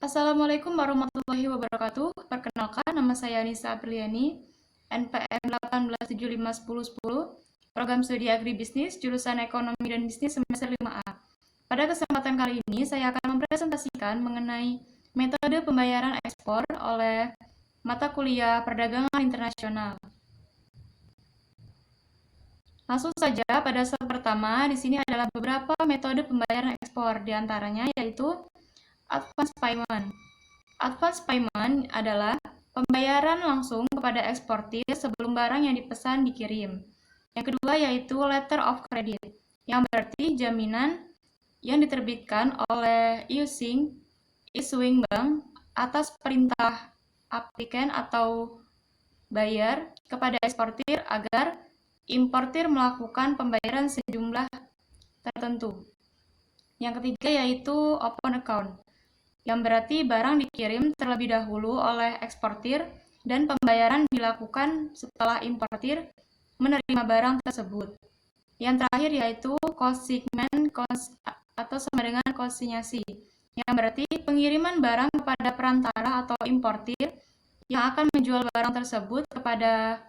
Assalamualaikum warahmatullahi wabarakatuh. Perkenalkan, nama saya Nisa Apriliani, NPM 18751010, Program Studi Agribisnis, jurusan Ekonomi dan Bisnis semester 5A. Pada kesempatan kali ini, saya akan mempresentasikan mengenai metode pembayaran ekspor oleh mata kuliah Perdagangan Internasional. Langsung saja, pada slide pertama, di sini adalah beberapa metode pembayaran ekspor, diantaranya yaitu Advance Payment. Advance Payment adalah pembayaran langsung kepada eksportir sebelum barang yang dipesan dikirim. Yang kedua yaitu Letter of Credit, yang berarti jaminan yang diterbitkan oleh issuing bank atas perintah aplikan atau buyer kepada eksportir agar importir melakukan pembayaran sejumlah tertentu. Yang ketiga yaitu Open Account, yang berarti barang dikirim terlebih dahulu oleh eksportir dan pembayaran dilakukan setelah importir menerima barang tersebut. Yang terakhir yaitu consignment atau sama dengan konsinyasi, yang berarti pengiriman barang kepada perantara atau importir yang akan menjual barang tersebut kepada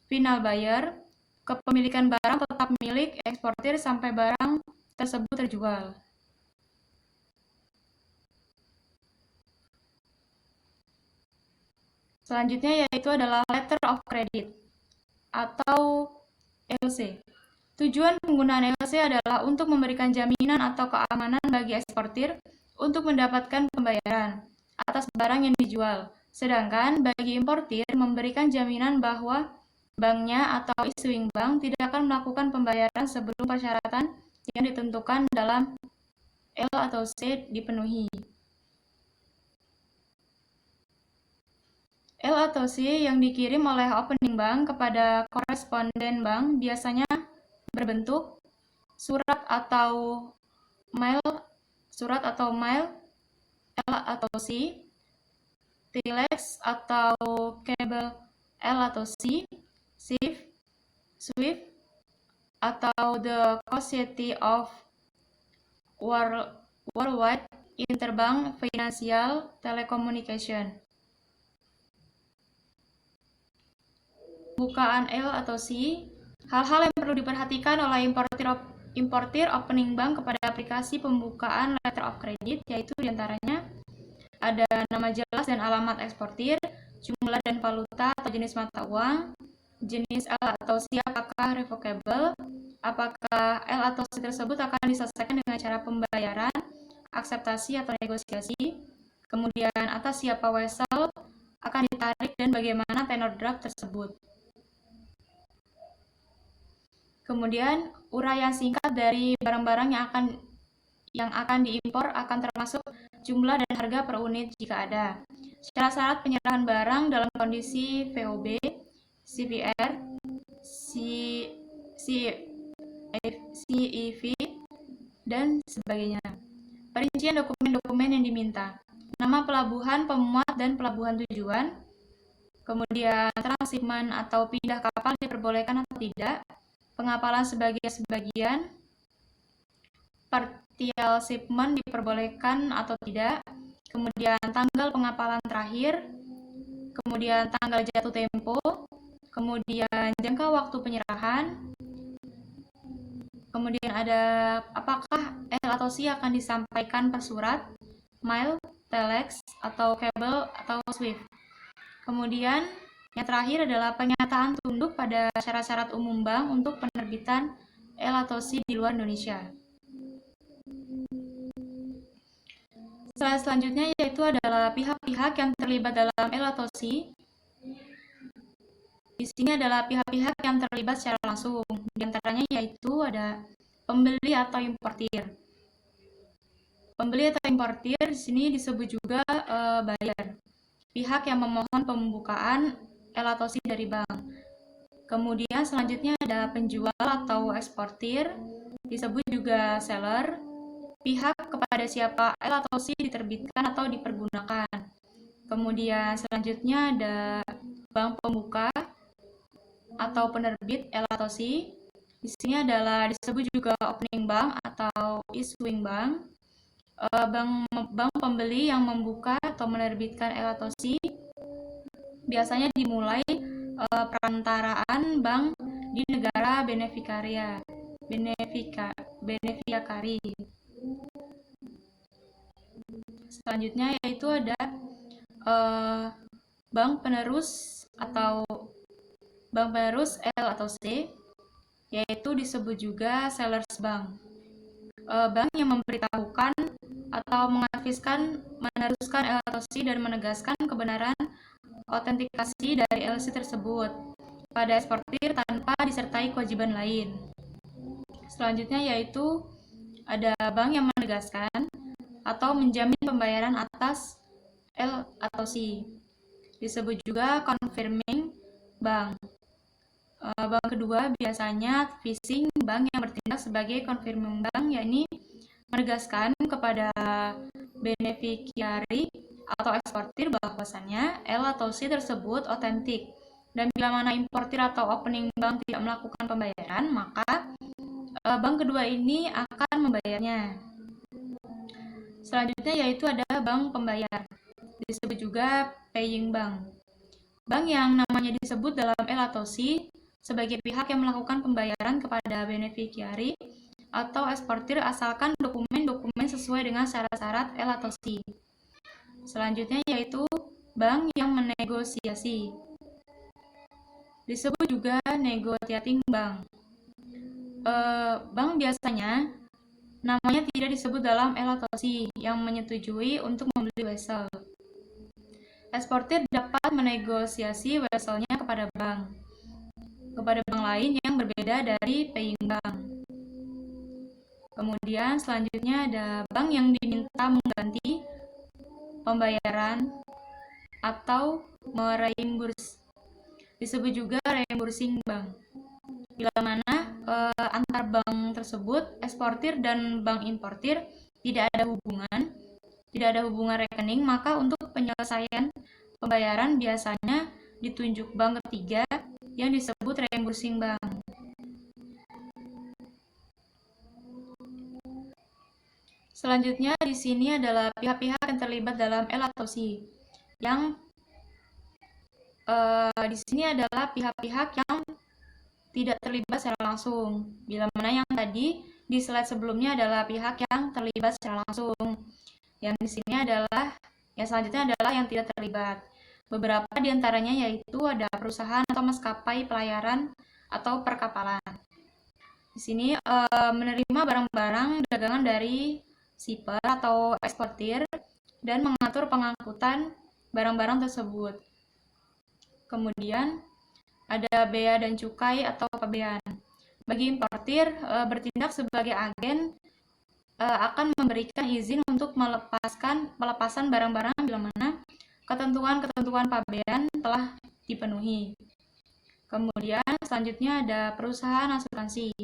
final buyer. Kepemilikan barang tetap milik eksportir sampai barang tersebut terjual. Selanjutnya yaitu adalah Letter of Credit atau LC. Tujuan penggunaan LC adalah untuk memberikan jaminan atau keamanan bagi eksportir untuk mendapatkan pembayaran atas barang yang dijual. Sedangkan bagi importir memberikan jaminan bahwa banknya atau issuing bank tidak akan melakukan pembayaran sebelum persyaratan yang ditentukan dalam L atau C dipenuhi. L atau C yang dikirim oleh opening bank kepada koresponden bank biasanya berbentuk surat atau mail L atau C, telex atau kabel L atau C, SWIFT atau the Society of Worldwide Interbank Financial Telecommunication. Bukaan L atau C, hal-hal yang perlu diperhatikan oleh importir opening bank kepada aplikasi pembukaan letter of credit, yaitu diantaranya ada nama jelas dan alamat eksportir, jumlah dan valuta atau jenis mata uang, jenis L atau C apakah revocable, apakah L atau C tersebut akan diselesaikan dengan cara pembayaran, akseptasi atau negosiasi, kemudian atas siapa wesel akan ditarik dan bagaimana tenor draft tersebut. Kemudian uraian singkat dari barang-barang yang akan diimpor akan termasuk jumlah dan harga per unit jika ada. Syarat-syarat penyerahan barang dalam kondisi VOB, CVR, CEV, dan sebagainya. Perincian dokumen-dokumen yang diminta. Nama pelabuhan pemuat dan pelabuhan tujuan. Kemudian transhipment atau pindah kapal diperbolehkan atau tidak. Pengapalan sebagian, partial shipment diperbolehkan atau tidak, kemudian tanggal pengapalan terakhir, kemudian tanggal jatuh tempo, kemudian jangka waktu penyerahan, kemudian ada apakah L atau C akan disampaikan per surat, mail, telex, atau kabel, atau SWIFT. Kemudian yang terakhir adalah pernyataan tunduk pada syarat-syarat umum bank untuk penerbitan L atau C di luar Indonesia. Selanjutnya yaitu adalah pihak-pihak yang terlibat dalam L atau C. Di sini adalah pihak-pihak yang terlibat secara langsung. Di antaranya yaitu ada pembeli atau importir. Pembeli atau importir di sini disebut juga buyer. Pihak yang memohon pembukaan L atau C dari bank. Kemudian selanjutnya ada penjual atau eksportir, disebut juga seller. Pihak kepada siapa L atau C diterbitkan atau dipergunakan. Kemudian selanjutnya ada bank pembuka. atau penerbit L atau C. Di sini adalah disebut juga opening bank atau issuing bank. Bank pembeli yang membuka atau menerbitkan L atau C biasanya dimulai perantaraan bank di negara beneficiary. Selanjutnya yaitu ada bank penerus atau bank penerus L atau C, yaitu disebut juga sellers bank. Bank yang memberitahukan atau meneruskan L atau C dan menegaskan kebenaran autentikasi dari LC tersebut pada eksportir tanpa disertai kewajiban lain. Selanjutnya yaitu ada bank yang menegaskan atau menjamin pembayaran atas L atau C. Disebut juga confirming bank. Bank kedua biasanya phishing bank yang bertindak sebagai confirming bank, yakni menegaskan kepada beneficiary atau eksportir bahwasannya L atau C tersebut otentik. Dan bila mana importir atau opening bank tidak melakukan pembayaran, maka bank kedua ini akan membayarnya. Selanjutnya yaitu ada bank pembayar, disebut juga paying bank. Bank yang namanya disebut dalam L atau C sebagai pihak yang melakukan pembayaran kepada beneficiary atau eksportir asalkan dokumen-dokumen sesuai dengan syarat-syarat L atau C. Selanjutnya yaitu bank yang menegosiasi, disebut juga negotiating bank. Bank biasanya namanya tidak disebut dalam L atau C yang menyetujui untuk membeli vessel. Eksportir dapat menegosiasi vesselnya kepada bank lain yang berbeda dari paying bank. Kemudian selanjutnya ada bank yang diminta mengganti pembayaran atau mereimburse, disebut juga reimbursing bank. Bila mana antar bank tersebut, eksportir dan bank importir tidak ada hubungan rekening, maka untuk penyelesaian pembayaran biasanya ditunjuk bank ketiga yang disebut reimbursing bank. Selanjutnya di sini adalah pihak-pihak yang terlibat dalam L atau C. Yang di sini adalah pihak-pihak yang tidak terlibat secara langsung. Bila mana yang tadi di slide sebelumnya adalah pihak yang terlibat secara langsung. Yang di sini adalah yang selanjutnya adalah yang tidak terlibat. Beberapa di antaranya yaitu ada perusahaan atau maskapai pelayaran atau perkapalan. Di sini menerima barang-barang dagangan dari shipper atau eksportir dan mengatur pengangkutan barang-barang tersebut. Kemudian ada bea dan cukai atau pabean. Bagi importir, bertindak sebagai agen akan memberikan izin untuk pelepasan barang-barang bila mana ketentuan-ketentuan pabean telah dipenuhi. Kemudian selanjutnya ada perusahaan asuransi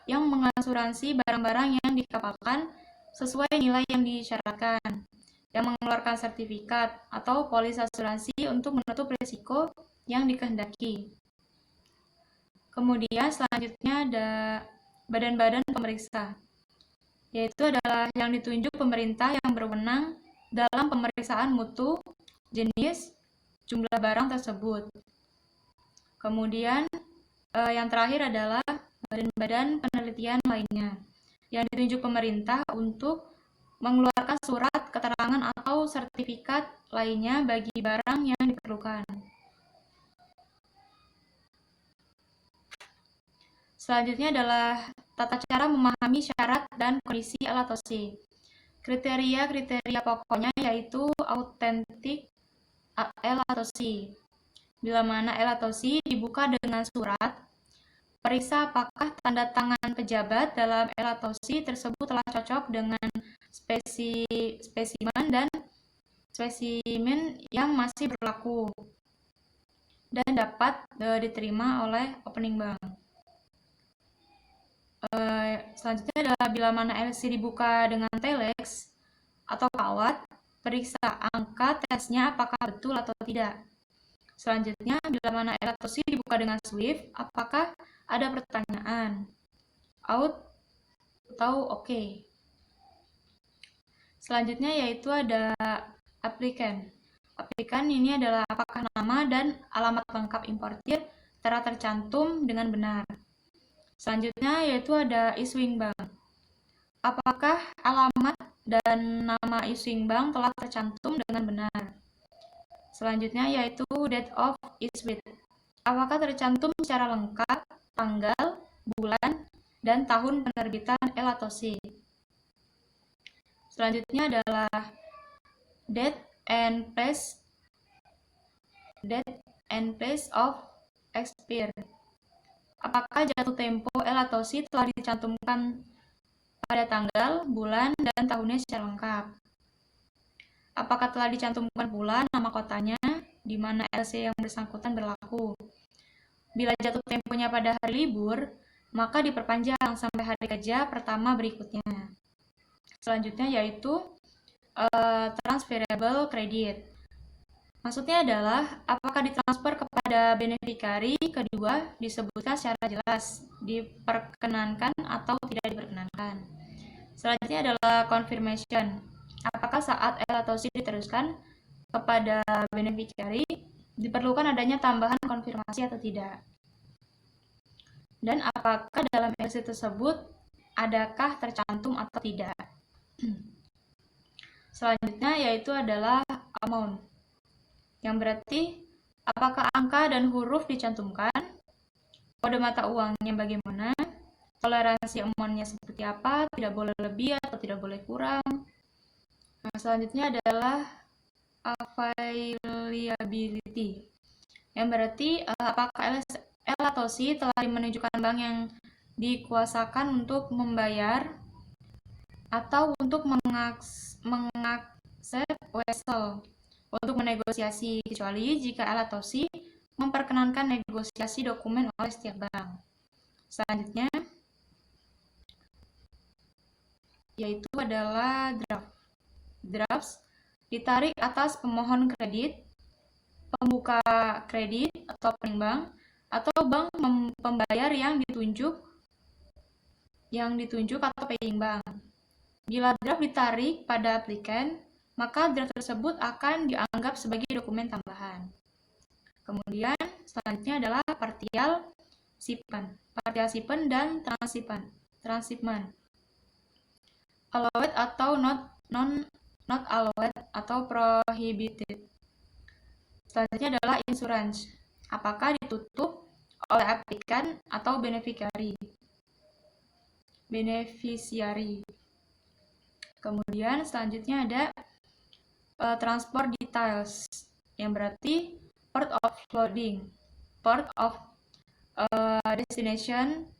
yang mengasuransi barang-barang yang dikapalkan sesuai nilai yang disyaratkan, yang mengeluarkan sertifikat atau polis asuransi untuk menutup risiko yang dikehendaki. Kemudian selanjutnya ada badan-badan pemeriksa, yaitu adalah yang ditunjuk pemerintah yang berwenang dalam pemeriksaan mutu, jenis, jumlah barang tersebut. Kemudian yang terakhir adalah badan-badan penelitian lainnya yang ditunjuk pemerintah untuk mengeluarkan surat keterangan atau sertifikat lainnya bagi barang yang diperlukan. Selanjutnya adalah tata cara memahami syarat dan kondisi L atau C. Kriteria-kriteria pokoknya yaitu autentik L atau C. Bila mana L atau C dibuka dengan surat, periksa apakah tanda tangan pejabat dalam L atau C tersebut telah cocok dengan spesimen dan spesimen yang masih berlaku dan dapat diterima oleh opening bank. Selanjutnya adalah bila mana LC dibuka dengan telex atau kawat, periksa angka tesnya apakah betul atau tidak. Selanjutnya, bila mana L-C dibuka dengan Swift, apakah ada pertanyaan? Out atau oke? Selanjutnya yaitu ada applicant. Applicant ini adalah apakah nama dan alamat lengkap importir telah tercantum dengan benar. Selanjutnya yaitu ada issuing bank. Apakah alamat dan nama issuing bank telah tercantum dengan benar? Selanjutnya yaitu date of issued. Apakah tercantum secara lengkap tanggal, bulan, dan tahun penerbitan L atau C? Selanjutnya adalah date and place of expire. Apakah jatuh tempo L atau C telah dicantumkan pada tanggal, bulan, dan tahunnya secara lengkap? Apakah telah dicantumkan pula nama kotanya di mana LC yang bersangkutan berlaku? Bila jatuh temponya pada hari libur, maka diperpanjang sampai hari kerja pertama berikutnya. Selanjutnya yaitu transferable credit. Maksudnya adalah apakah ditransfer kepada beneficiary kedua disebutkan secara jelas, diperkenankan atau tidak diperkenankan. Selanjutnya adalah confirmation. Apakah saat L atau C diteruskan kepada beneficiary diperlukan adanya tambahan konfirmasi atau tidak? Dan apakah dalam LC tersebut adakah tercantum atau tidak? Selanjutnya yaitu adalah amount, yang berarti apakah angka dan huruf dicantumkan, kode mata uangnya bagaimana, toleransi amountnya seperti apa, tidak boleh lebih atau tidak boleh kurang. Nah, selanjutnya adalah availability, yang berarti apakah L atau C telah menunjukkan bank yang dikuasakan untuk membayar atau untuk mengakses wesel untuk menegosiasi, kecuali jika L atau C memperkenankan negosiasi dokumen oleh setiap bank. Selanjutnya yaitu adalah draft. Drafts ditarik atas pemohon kredit, pembuka kredit atau pengembang, atau bank pembayar yang ditunjuk atau paying bank. Bila draft ditarik pada applicant, maka draft tersebut akan dianggap sebagai dokumen tambahan. Kemudian selanjutnya adalah partial shipment dan transshipment. Allowed atau not allowed atau prohibited. Selanjutnya adalah insurance. Apakah ditutup oleh applicant atau beneficiary? Kemudian selanjutnya ada transport details, yang berarti port of loading, port of destination,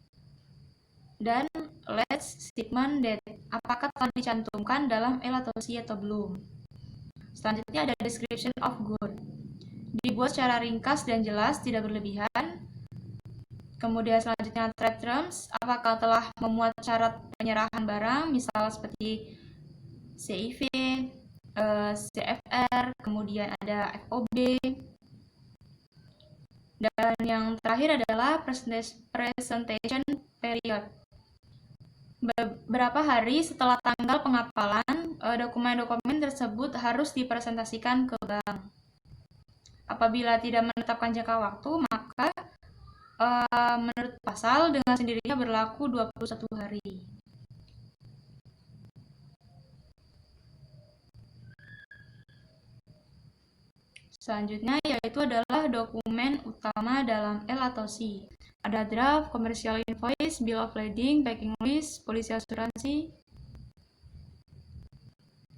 dan last shipment date. Apakah telah dicantumkan dalam L atau C atau belum? Selanjutnya ada description of good. Dibuat secara ringkas dan jelas, tidak berlebihan. Kemudian selanjutnya trade terms. Apakah telah memuat syarat penyerahan barang, misal seperti CIV, CFR, kemudian ada FOB. Dan yang terakhir adalah presentation period. Beberapa hari setelah tanggal pengapalan, dokumen-dokumen tersebut harus dipresentasikan ke bank. Apabila tidak menetapkan jangka waktu, maka menurut pasal dengan sendirinya berlaku 21 hari. Selanjutnya yaitu adalah dokumen utama dalam L atau C. Ada draft, commercial invoice, bill of lading, packing list, polisi asuransi.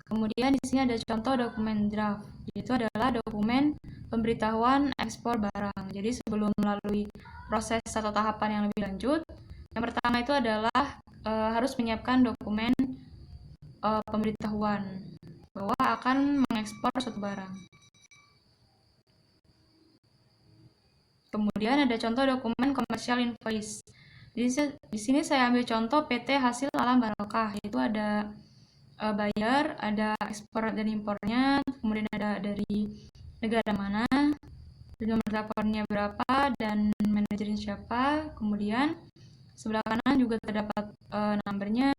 Kemudian di sini ada contoh dokumen draft, yaitu adalah dokumen pemberitahuan ekspor barang. Jadi sebelum melalui proses atau tahapan yang lebih lanjut, yang pertama itu adalah harus menyiapkan dokumen pemberitahuan bahwa akan mengekspor suatu barang. Kemudian ada contoh dokumen commercial invoice. Di sini saya ambil contoh PT Hasil Alam Barokah. Itu ada buyer, ada ekspor dan impornya, kemudian ada dari negara mana, nomor teleponnya berapa dan manajernya siapa. Kemudian sebelah kanan juga terdapat nomornya,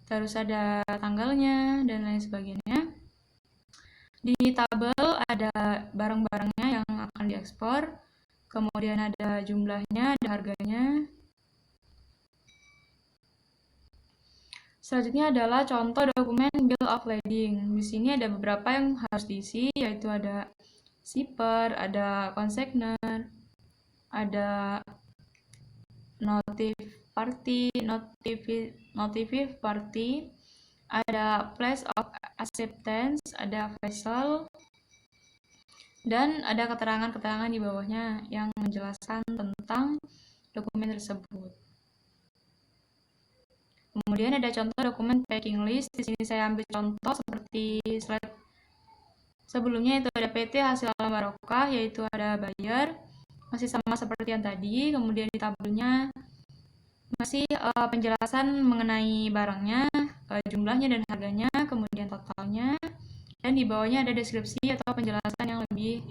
terus ada tanggalnya dan lain sebagainya. Di tabel ada barang-barangnya yang akan diekspor, kemudian ada jumlahnya, ada harganya. Selanjutnya adalah contoh dokumen bill of lading. Di sini ada beberapa yang harus diisi, yaitu ada shipper, ada consignor, ada notice party, ada place of acceptance, ada vessel, dan ada keterangan-keterangan di bawahnya yang menjelaskan tentang dokumen tersebut. Kemudian ada contoh dokumen packing list. Di sini saya ambil contoh seperti slide sebelumnya, itu ada PT hasil alam barokah, yaitu ada buyer, masih sama seperti yang tadi. Kemudian di tabelnya masih penjelasan mengenai barangnya, jumlahnya dan harganya, kemudian totalnya, dan di bawahnya ada deskripsi atau penjelasan yang lebih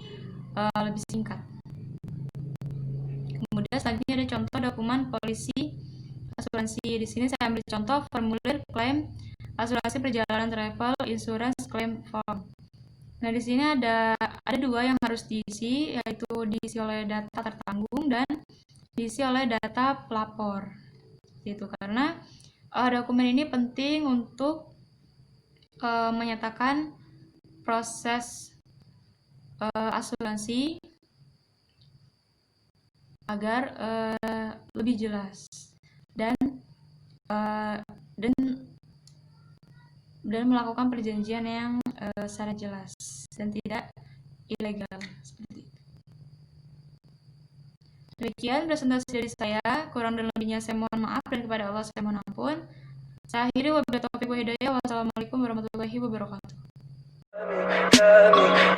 singkat. Kemudian selanjutnya ada contoh dokumen polisi asuransi. Di sini saya ambil contoh formulir klaim asuransi perjalanan travel insurance claim form. Nah, di sini ada dua yang harus diisi, yaitu diisi oleh data tertanggung dan diisi oleh data pelapor. Itu karena dokumen ini penting untuk menyatakan proses asuransi agar lebih jelas dan melakukan perjanjian yang secara jelas dan tidak ilegal seperti itu. Demikian presentasi dari saya, kurang dan lebihnya saya mohon maaf dan kepada Allah saya mohon ampun. Saya akhiri, wabillahi taufiq wal hidayah. Wassalamualaikum warahmatullahi wabarakatuh.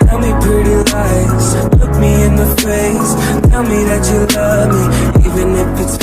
Tell me pretty lies, look me in the face, tell me that you love me, even if it's